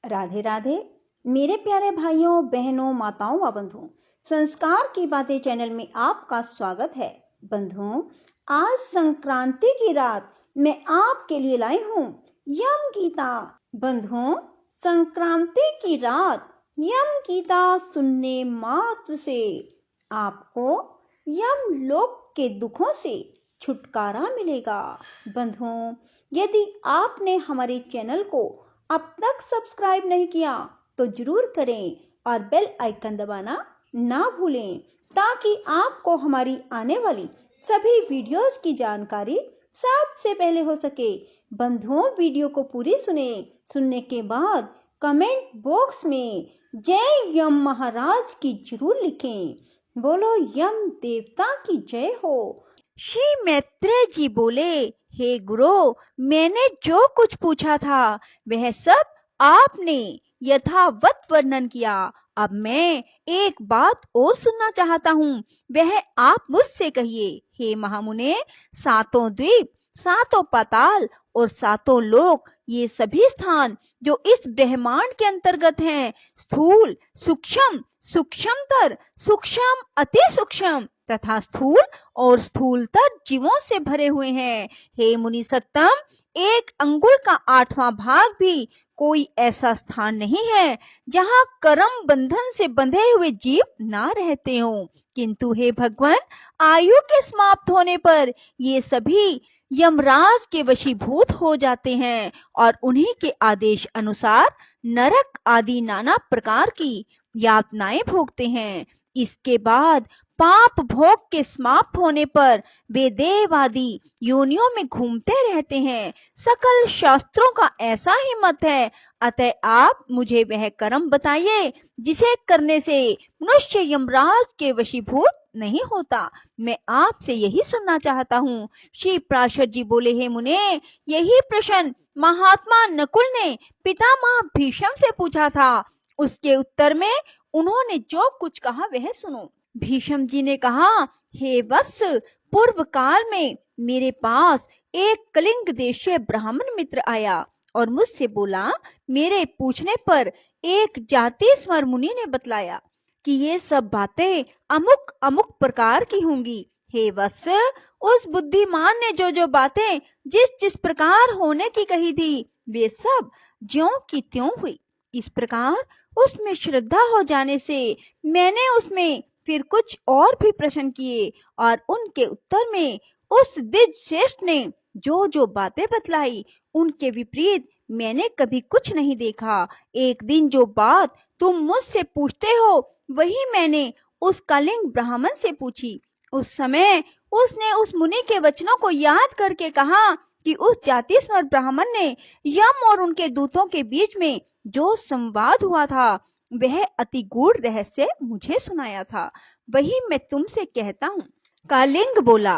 राधे राधे। मेरे प्यारे भाइयों बहनों माताओं व बंधुओं, संस्कार की बातें चैनल में आपका स्वागत है। बंधुओं, आज संक्रांति की रात मैं आपके लिए लाई हूँ यम गीता। बंधुओं, संक्रांति की रात यम गीता सुनने मात्र से आपको यम लोक के दुखों से छुटकारा मिलेगा। बंधुओं, यदि आपने हमारे चैनल को अब तक सब्सक्राइब नहीं किया तो जरूर करें और बेल आइकन दबाना ना भूलें, ताकि आपको हमारी आने वाली सभी वीडियोस की जानकारी सबसे पहले हो सके। बंधुओं, वीडियो को पूरी सुनने के बाद कमेंट बॉक्स में जय यम महाराज की जरूर लिखें। बोलो यम देवता की जय हो। श्री मैत्रेय जी बोले, हे गुरु, मैंने जो कुछ पूछा था वह सब आपने यथावत वर्णन किया। अब मैं एक बात और सुनना चाहता हूँ, वह आप मुझसे कहिए। हे महामुने, सातों द्वीप, सातों पाताल और सातों लोक, ये सभी स्थान जो इस ब्रह्मांड के अंतर्गत हैं, स्थूल, सूक्ष्म, सूक्ष्मतर, सूक्ष्म, अति सूक्ष्म तथा स्थूल और स्थूलतर जीवों से भरे हुए हैं। हे मुनि सत्तम, एक अंगुल का 8वां भाग भी कोई ऐसा स्थान नहीं है जहाँ कर्म बंधन से बंधे हुए जीव ना रहते हों। किंतु हे भगवान, आयु के समाप्त होने पर ये सभी यमराज के वशीभूत हो जाते हैं और उन्हीं के आदेश अनुसार नरक आदि नाना प्रकार की यातनाएं भोगते हैं। इसके बाद पाप भोग के समाप्त होने पर वे देव आदि योनियों में घूमते रहते हैं। सकल शास्त्रों का ऐसा ही मत है। अतः आप मुझे वह कर्म बताइए जिसे करने से मनुष्य यमराज के वशीभूत नहीं होता। मैं आपसे यही सुनना चाहता हूँ। श्री प्राशर जी बोले, हे मुने, यही प्रश्न महात्मा नकुल ने पितामह भीष्म से पूछा था। उसके उत्तर में उन्होंने जो कुछ कहा वह सुनो। भीष्म जी ने कहा, हे वत्स, पूर्व काल में मेरे पास एक कलिंग देशीय ब्राह्मण मित्र आया और मुझसे बोला। मेरे पूछने पर एक जाति स्वर मुनि ने बतलाया कि ये सब बातें अमुक अमुक प्रकार की होंगी। हे वत्स, उस बुद्धिमान ने जो जो बातें जिस जिस प्रकार होने की कही थी वे सब ज्यों की त्यों हुई। इस प्रकार उसमें श्रद्धा हो जाने से मैंने उसमें फिर कुछ और भी प्रश्न किए और उनके उत्तर में उस द्विज श्रेष्ठ ने जो जो बातें बतलाई उनके विपरीत मैंने कभी कुछ नहीं देखा। एक दिन जो बात तुम मुझसे पूछते हो वही मैंने उस कलिंग ब्राह्मण से पूछी। उस समय उसने उस मुनि के वचनों को याद करके कहा कि उस जाति स्वर ब्राह्मण ने यम और उनके दूतों के बीच में जो संवाद हुआ था वह अति गूढ़ रहस्य मुझे सुनाया था, वही मैं तुमसे कहता हूँ। कालिंग बोला।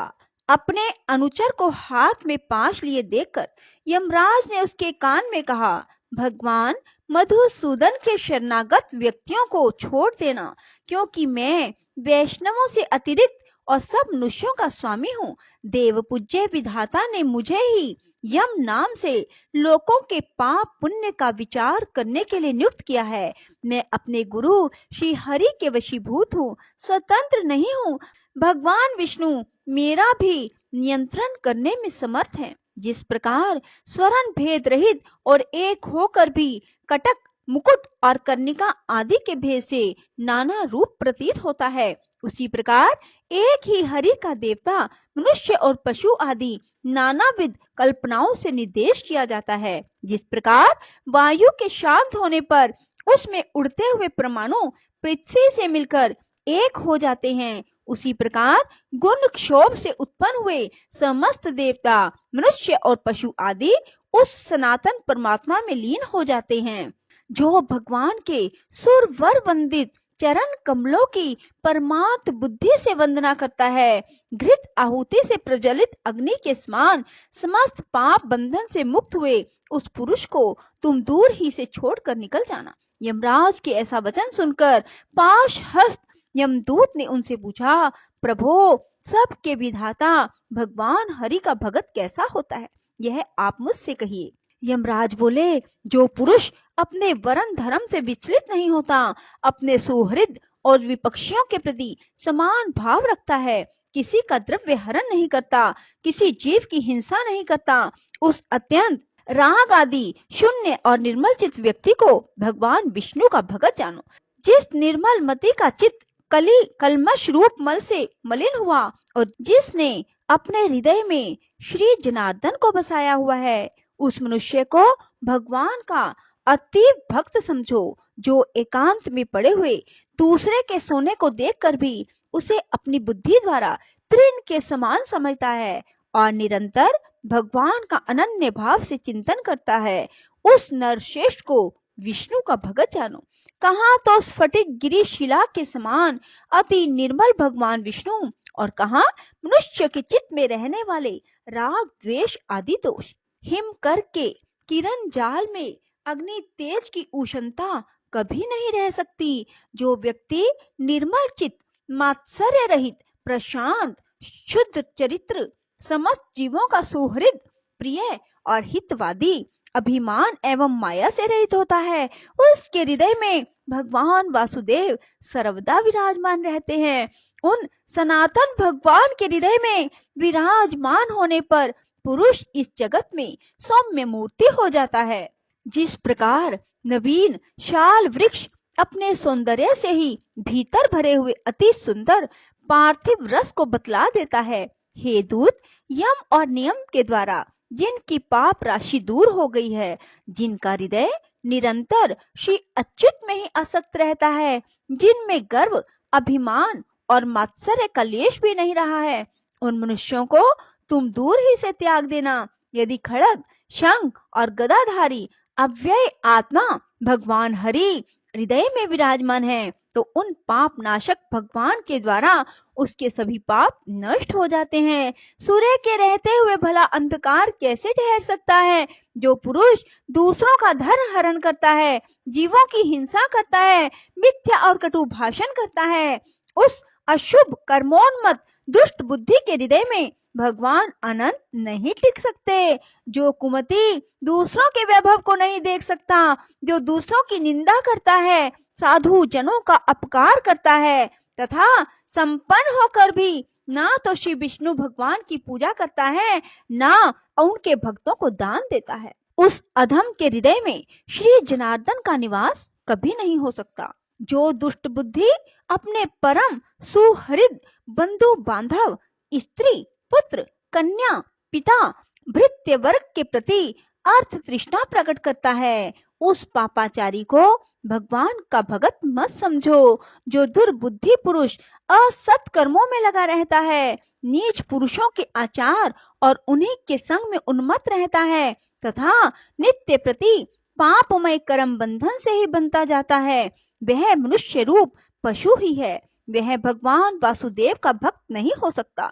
अपने अनुचर को हाथ में पाश लिए देखकर यमराज ने उसके कान में कहा, भगवान मधुसूदन के शरणागत व्यक्तियों को छोड़ देना, क्योंकि मैं वैष्णवों से अतिरिक्त और सब मनुष्यों का स्वामी हूँ। देव पूज्य विधाता ने मुझे ही यम नाम से लोगों के पाप पुण्य का विचार करने के लिए नियुक्त किया है। मैं अपने गुरु श्री हरि के वशीभूत हूँ, स्वतंत्र नहीं हूँ। भगवान विष्णु मेरा भी नियंत्रण करने में समर्थ है। जिस प्रकार स्वरण भेद रहित और एक होकर भी कटक, मुकुट और कर्णिका आदि के भेद से नाना रूप प्रतीत होता है, उसी प्रकार एक ही हरि का देवता मनुष्य और पशु आदि नानाविध कल्पनाओं से निर्देश किया जाता है। जिस प्रकार वायु के शांत होने पर उसमें उड़ते हुए परमाणु पृथ्वी से मिलकर एक हो जाते हैं, उसी प्रकार गुण क्षोभ से उत्पन्न हुए समस्त देवता मनुष्य और पशु आदि उस सनातन परमात्मा में लीन हो जाते हैं। जो भगवान के सुरवर वंदित चरण कमलों की परमात्म बुद्धि से वंदना करता है, घृत आहुति से प्रज्वलित अग्नि के समान समस्त पाप बंधन से मुक्त हुए उस पुरुष को तुम दूर ही से छोड़कर निकल जाना। यमराज के ऐसा वचन सुनकर पाश हस्त यमदूत ने उनसे पूछा, प्रभो, सबके विधाता भगवान हरि का भगत कैसा होता है, यह आप मुझसे कहिए। यमराज बोले, जो पुरुष अपने वर्ण धर्म से विचलित नहीं होता, अपने सुहृद और विपक्षियों के प्रति समान भाव रखता है, किसी का द्रव्य हरण नहीं करता, किसी जीव की हिंसा नहीं करता, उस अत्यंत राग आदि शून्य और निर्मल चित्त व्यक्ति को भगवान विष्णु का भगत जानो। जिस निर्मल मति का चित्त कलमश रूप मल से मलिन हुआ और जिसने अपने हृदय में श्री जनार्दन को बसाया हुआ है, उस मनुष्य को भगवान का अतीव भक्त समझो, जो एकांत में पड़े हुए दूसरे के सोने को देखकर भी उसे अपनी बुद्धि द्वारा तृण के समान समझता है और निरंतर भगवान का अनन्य भाव से चिंतन करता है, उस नरश्रेष्ठ को विष्णु का भगत जानो। कहाँ तो स्फटिक गिरी शिला के समान अति निर्मल भगवान विष्णु और कहाँ मनुष्य के चित्त में रहने वाले राग द्वेष आदि दोष। हिम कर के किरण जाल में अग्नि तेज की उष्णता कभी नहीं रह सकती। जो व्यक्ति निर्मल चित्त, मात्सर्य रहित, प्रशांत, शुद्ध चरित्र, समस्त जीवों का सुहृद, प्रिय और हितवादी, अभिमान एवं माया से रहित होता है, उसके हृदय में भगवान वासुदेव सर्वदा विराजमान रहते हैं। उन सनातन भगवान के हृदय में विराजमान होने पर पुरुष इस जगत में सौम्य मूर्ति हो जाता है। जिस प्रकार नवीन शाल वृक्ष अपने सौंदर्य से ही भीतर भरे हुए अति सुंदर पार्थिव रस को बतला देता है, हे दूत, यम और नियम के द्वारा जिनकी पाप राशि दूर हो गई है, जिनका हृदय निरंतर श्री अच्युत में ही आसक्त रहता है, जिनमें गर्व, अभिमान और मात्सर्य का लेश भी नहीं रहा है, उन मनुष्यों को तुम दूर ही से त्याग देना। यदि खड़ग, शंख और गदाधारी अव्यय आत्मा भगवान हरि हृदय में विराजमान है, तो उन पाप नाशक भगवान के द्वारा उसके सभी पाप नष्ट हो जाते हैं। सूर्य के रहते हुए भला अंधकार कैसे ठहर सकता है? जो पुरुष दूसरों का धन हरण करता है, जीवों की हिंसा करता है, मिथ्या और कटु भाषण करता है, उस अशुभ कर्मोन्मत्त दुष्ट बुद्धि के हृदय में भगवान अनंत नहीं टिक सकते। जो कुमति दूसरों के वैभव को नहीं देख सकता, जो दूसरों की निंदा करता है, साधु जनों का अपकार करता है तथा संपन्न होकर भी ना तो श्री विष्णु भगवान की पूजा करता है, ना उनके भक्तों को दान देता है, उस अधम के हृदय में श्री जनार्दन का निवास कभी नहीं हो सकता। जो दुष्ट बुद्धि अपने परम सुहृद बंधु बांधव, स्त्री, पुत्र, कन्या, पिता, भृत्य वर्ग के प्रति अर्थ तृष्णा प्रकट करता है, उस पापाचारी को भगवान का भगत मत समझो। जो दुर्बुद्धि पुरुष असत कर्मों में लगा रहता है, नीच पुरुषों के आचार और उन्हीं के संग में उन्मत्त रहता है तथा नित्य प्रति पापमय कर्म बंधन से ही बनता जाता है, वह मनुष्य रूप पशु ही है, वह भगवान वासुदेव का भक्त नहीं हो सकता।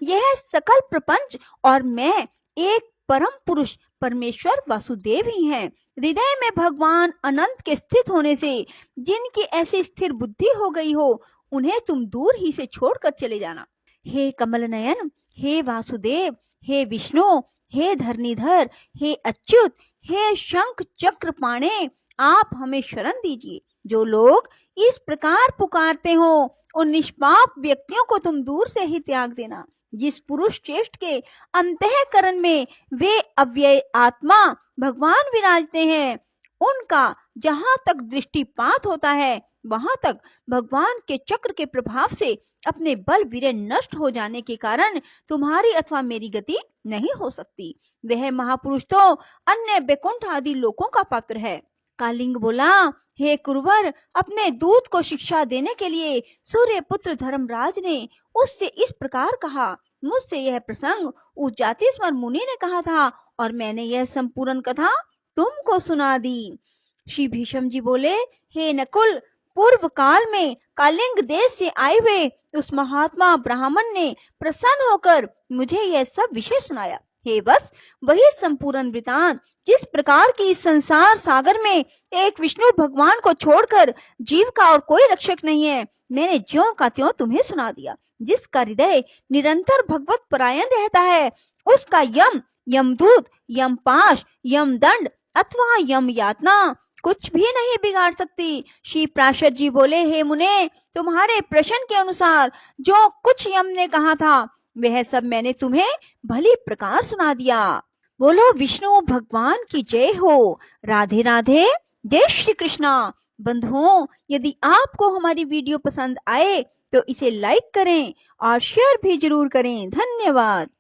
यह सकल प्रपंच और मैं एक परम पुरुष परमेश्वर वासुदेव ही हैं। हृदय में भगवान अनंत के स्थित होने से जिनकी ऐसी स्थिर बुद्धि हो गई हो, उन्हें तुम दूर ही से छोड़कर चले जाना। हे कमल नयन, हे वासुदेव, हे विष्णु, हे धरणीधर, हे अच्युत, हे शंख चक्र पाणे, आप हमें शरण दीजिए। जो लोग इस प्रकार पुकारते हो, उन निष्पाप व्यक्तियों को तुम दूर से ही त्याग देना। जिस पुरुष श्रेष्ठ के अंतःकरण में वे अव्यय आत्मा भगवान विराजते हैं, उनका जहां तक दृष्टिपात होता है, वहां तक भगवान के चक्र के प्रभाव से अपने बल वीर्य नष्ट हो जाने के कारण तुम्हारी अथवा मेरी गति नहीं हो सकती। वह महापुरुष तो अन्य बैकुंठ आदि लोकों का पात्र है। कालिंग बोला, हे कुरवर, अपने दूत को शिक्षा देने के लिए सूर्य पुत्र धर्मराज ने उससे इस प्रकार कहा। मुझसे यह प्रसंग उस जातिस्वर मुनि ने कहा था और मैंने यह संपूर्ण कथा तुमको सुना दी। श्री भीष्म जी बोले, हे नकुल, पूर्व काल में कालिंग देश से आए हुए उस महात्मा ब्राह्मण ने प्रसन्न होकर मुझे यह सब विषय सुनाया। हे बस वही संपूर्ण वृतांत जिस प्रकार की इस संसार सागर में एक विष्णु भगवान को छोड़कर जीव का और कोई रक्षक नहीं है, मैंने ज्यों का त्यों तुम्हें सुना दिया। जिसका हृदय निरंतर भगवत परायण रहता है, उसका यम, यमदूत, यमपाश, यमदंड अथवा यम यातना कुछ भी नहीं बिगाड़ सकती। श्री पार्षद जी बोले, हे मुने, तुम्हारे प्रश्न के अनुसार जो कुछ यम ने कहा था वह सब मैंने तुम्हें भली प्रकार सुना दिया। बोलो विष्णु भगवान की जय हो। राधे राधे। जय श्री कृष्णा। बंधुओं, यदि आपको हमारी वीडियो पसंद आए तो इसे लाइक करें और शेयर भी जरूर करें। धन्यवाद।